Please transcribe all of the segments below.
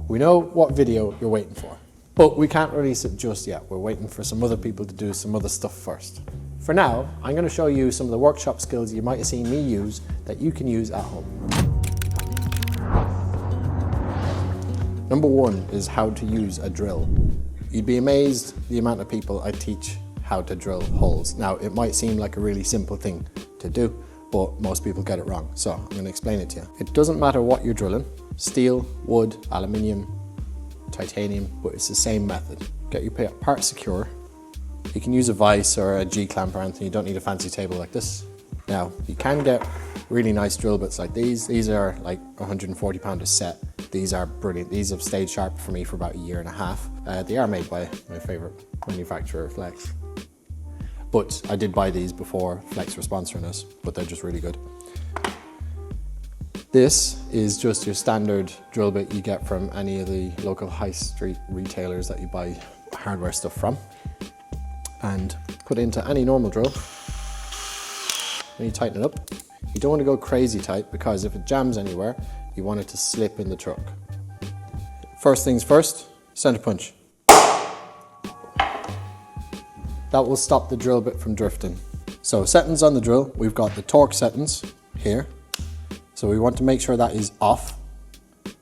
we know what video you're waiting for, but we can't release it just yet. We're waiting for some other people to do some other stuff first. For now, I'm going to show you some of the workshop skills you might have seen me use that you can use at home. Number one is how to use a drill. You'd be amazed the amount of people I teach how to drill holes. Now, it might seem like a really simple thing to do, but most people get it wrong. So I'm going to explain it to you. It doesn't matter what you're drilling, steel, wood, aluminium, titanium, but it's the same method. Get your part secure. You can use a vise or a G-clamp or anything. You don't need a fancy table like this. Now, you can get really nice drill bits like these. These are like £140 a set. These are brilliant. These have stayed sharp for me for about a year and a half. They are made by my favorite manufacturer, Flex. But I did buy these before Flex were sponsoring us, but they're just really good. This is just your standard drill bit you get from any of the local high street retailers that you buy hardware stuff from. And put it into any normal drill. And you tighten it up. You don't want to go crazy tight because if it jams anywhere, you want it to slip in the truck. First things first, center punch. That will stop the drill bit from drifting. So settings on the drill, we've got the torque settings here. So we want to make sure that is off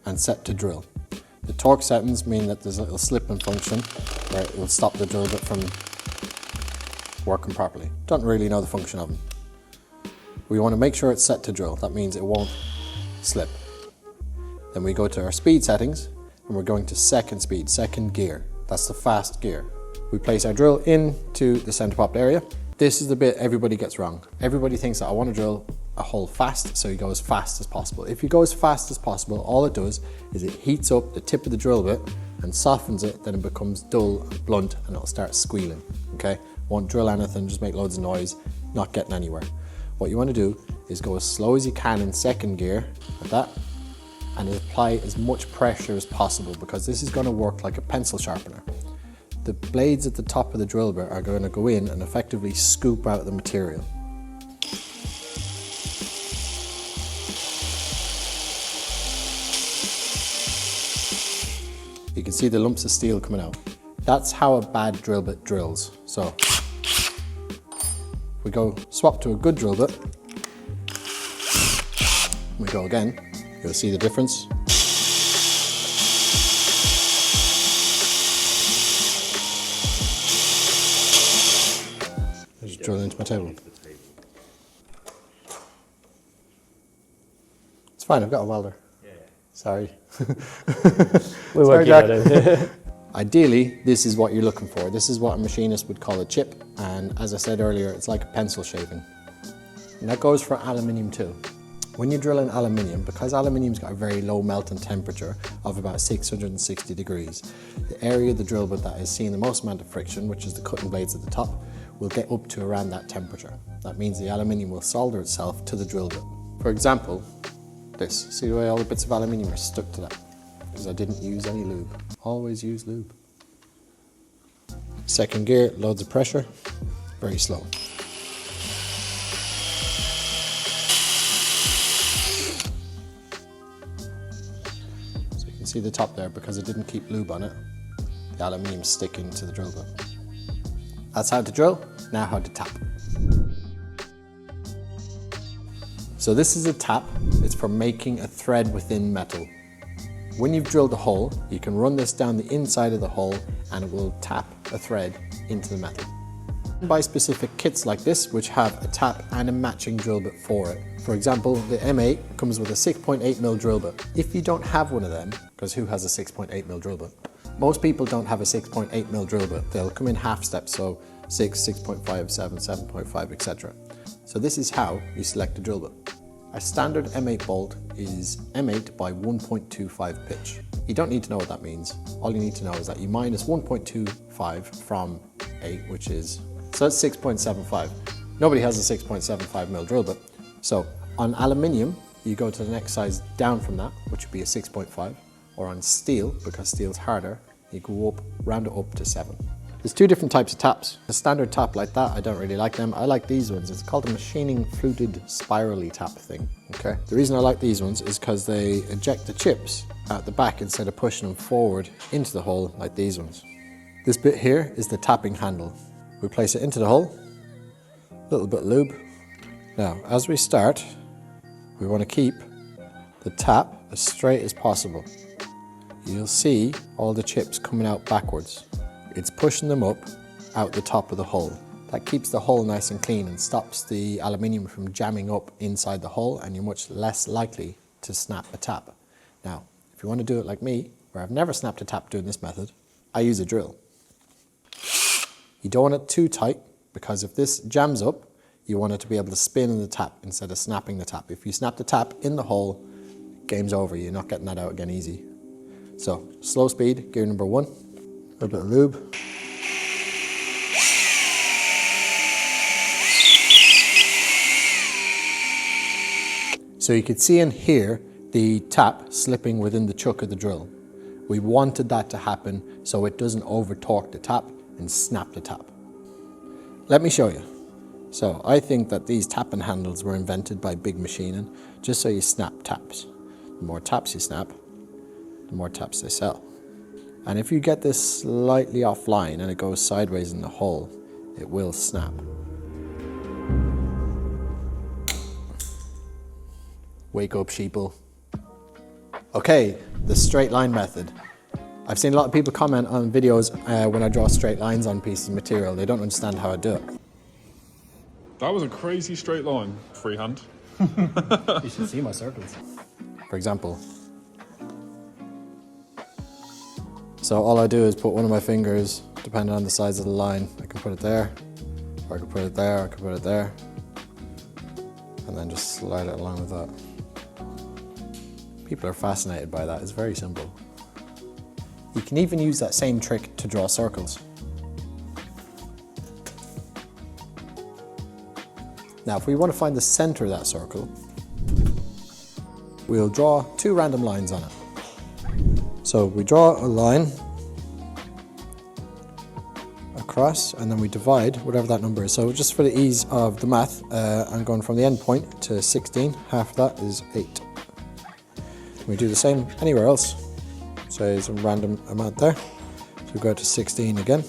and set to drill. The torque settings mean that there's a little slipping function where it will stop the drill bit from working properly. Don't really know the function of them. We want to make sure it's set to drill. That means it won't slip. Then we go to our speed settings and we're going to second speed, second gear. That's the fast gear. We place our drill into the center popped area. This is the bit everybody gets wrong. Everybody thinks that I want to drill a hole fast, so you go as fast as possible. If you go as fast as possible, all it does is it heats up the tip of the drill bit and softens it, then it becomes dull and blunt and it'll start squealing, okay? Won't drill anything, just make loads of noise, not getting anywhere. What you want to do is go as slow as you can in second gear, like that, and apply as much pressure as possible because this is going to work like a pencil sharpener. The blades at the top of the drill bit are going to go in and effectively scoop out the material. You can see the lumps of steel coming out. That's how a bad drill bit drills. So we go swap to a good drill bit. We go again. You'll see the difference. I just drill into my table. It's fine, I've got a welder. Sorry. We're working on it. Ideally, this is what you're looking for. This is what a machinist would call a chip, and as I said earlier, it's like a pencil shaving. And that goes for aluminium too. When you drill in aluminium, because aluminium's got a very low melting temperature of about 660 degrees, the area of the drill bit that is seeing the most amount of friction, which is the cutting blades at the top, will get up to around that temperature. That means the aluminium will solder itself to the drill bit. For example, this. See the way all the bits of aluminium are stuck to that? Because I didn't use any lube. Always use lube. Second gear, loads of pressure, very slow. So you can see the top there, because I didn't keep lube on it, the aluminium's sticking to the drill bit. That's how to drill, now how to tap. So this is a tap. It's for making a thread within metal. When you've drilled a hole, you can run this down the inside of the hole and it will tap a thread into the metal. Buy specific kits like this which have a tap and a matching drill bit for it. For example, the M8 comes with a 6.8mm drill bit. If you don't have one of them, because who has a 6.8mm drill bit? Most people don't have a 6.8mm drill bit. They'll come in half steps, so 6, 6.5, 7, 7.5, etc. So this is how you select a drill bit. A standard M8 bolt is M8 by 1.25 pitch. You don't need to know what that means. All you need to know is that you minus 1.25 from 8, which is, so that's 6.75. Nobody has a 6.75mm drill bit. So on aluminium, you go to the next size down from that, which would be a 6.5, or on steel, because steel's harder, you go up, round it up to 7. There's two different types of taps. A standard tap like that, I don't really like them. I like these ones. It's called a machining fluted spirally tap thing, okay? The reason I like these ones is because they eject the chips at the back instead of pushing them forward into the hole like these ones. This bit here is the tapping handle. We place it into the hole, a little bit of lube. Now, as we start, we want to keep the tap as straight as possible. You'll see all the chips coming out backwards. It's pushing them up out the top of the hole. That keeps the hole nice and clean and stops the aluminium from jamming up inside the hole, and you're much less likely to snap a tap. Now, if you want to do it like me, where I've never snapped a tap doing this method, I use a drill. You don't want it too tight, because if this jams up, you want it to be able to spin in the tap instead of snapping the tap. If you snap the tap in the hole, game's over. You're not getting that out again easy. So, slow speed, gear number 1. A little bit of lube. So you could see in here the tap slipping within the chuck of the drill. We wanted that to happen so it doesn't over torque the tap and snap the tap. Let me show you. So I think that these tapping handles were invented by big machining just so you snap taps. The more taps you snap, the more taps they sell. And if you get this slightly offline and it goes sideways in the hole, it will snap. Wake up, sheeple. Okay, the straight line method. I've seen a lot of people comment on videos when I draw straight lines on pieces of material. They don't understand how I do it. That was a crazy straight line, freehand. You should see my circles. For example. So all I do is put one of my fingers, depending on the size of the line, I can put it there, or I can put it there, or I can put it there, and then just slide it along with that. People are fascinated by that, it's very simple. You can even use that same trick to draw circles. Now, if we want to find the center of that circle, we'll draw 2 random lines on it. So we draw a line across and then we divide whatever that number is. So just for the ease of the math, I'm going from the end point to 16, half of that is 8. We do the same anywhere else. So there's a random amount there. So we go to 16 again.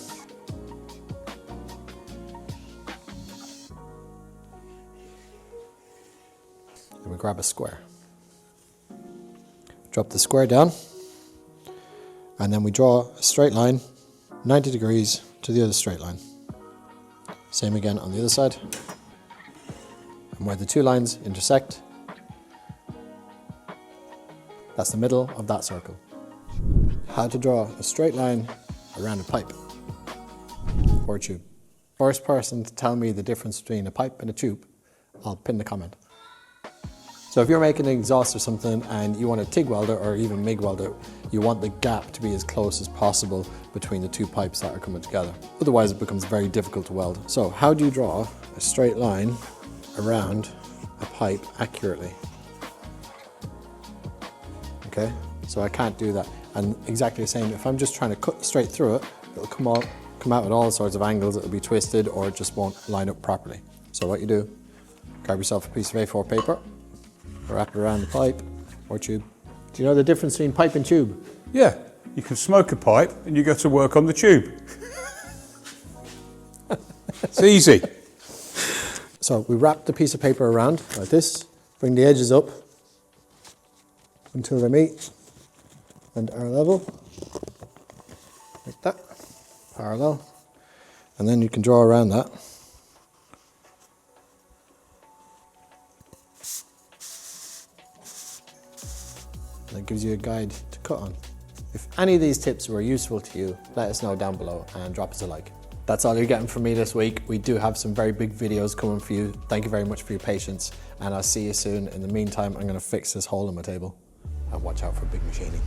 And we grab a square. Drop the square down. And then we draw a straight line, 90 degrees to the other straight line. Same again on the other side. And where the 2 lines intersect, that's the middle of that circle. How to draw a straight line around a pipe or a tube. First person to tell me the difference between a pipe and a tube, I'll pin the comment. So if you're making an exhaust or something and you want to TIG weld it or even MIG weld it, you want the gap to be as close as possible between the 2 pipes that are coming together. Otherwise it becomes very difficult to weld. So how do you draw a straight line around a pipe accurately? Okay, so I can't do that. And exactly the same, if I'm just trying to cut straight through it, it'll come out at all sorts of angles, it'll be twisted or it just won't line up properly. So what you do, grab yourself a piece of A4 paper, wrap it around the pipe or tube. Do you know the difference between pipe and tube? Yeah, you can smoke a pipe and you go to work on the tube. It's easy. So we wrap the piece of paper around like this, bring the edges up until they meet and are level, like that, parallel, and then you can draw around that. That gives you a guide to cut on. If any of these tips were useful to you, let us know down below and drop us a like. That's all you're getting from me this week. We do have some very big videos coming for you. Thank you very much for your patience and I'll see you soon. In the meantime, I'm going to fix this hole in my table and watch out for big machining.